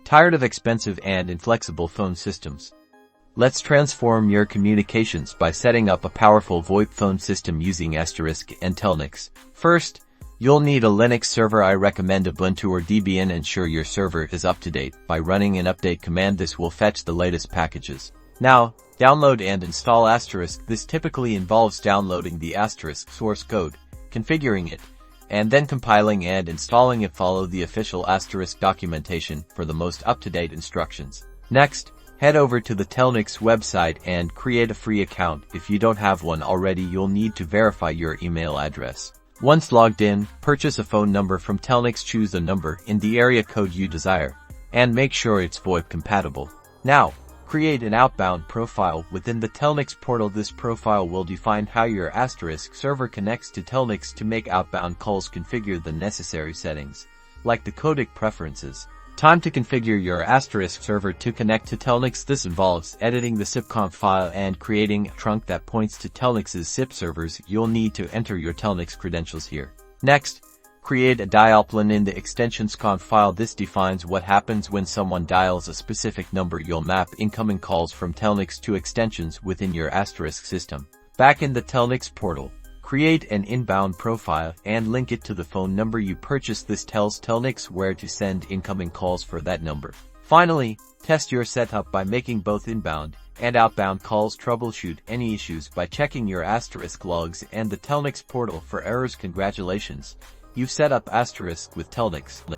Tired of expensive and inflexible phone systems? Let's transform your communications by setting up a powerful VoIP phone system using Asterisk and Telnyx. First, you'll need a Linux server. I recommend Ubuntu or Debian. Ensure your server is up to date by running an update command. This will fetch the latest packages. Now, download and install Asterisk. This typically involves downloading the Asterisk source code, configuring it, and then compiling and installing it. Follow the official Asterisk documentation for the most up-to-date instructions. Next, head over to the Telnyx website and create a free account. If you don't have one already, you'll need to verify your email address. Once logged in, purchase a phone number from Telnyx. Choose a number in the area code you desire, and make sure it's VoIP compatible. Now, create an Outbound profile within the Telnyx portal. This profile will define how your Asterisk server connects to Telnyx. To make outbound calls, configure the necessary settings, like the codec preferences. Time to configure your Asterisk server to connect to Telnyx. This involves editing the zipconf file and creating a trunk that points to Telnyx's zip servers. You'll need to enter your Telnyx credentials here. Next, create a Dialplan in the extensions conf file. This defines what happens when someone dials a specific number. You'll map incoming calls from Telnyx to extensions within your Asterisk system. Back in the Telnyx portal, create an inbound profile and link it to the phone number you purchased. This tells Telnyx where to send incoming calls for that number. Finally, test your setup by making both inbound and outbound calls. Troubleshoot any issues by checking your Asterisk logs and the Telnyx portal for errors. Congratulations! You've set up Asterisk with Telnyx.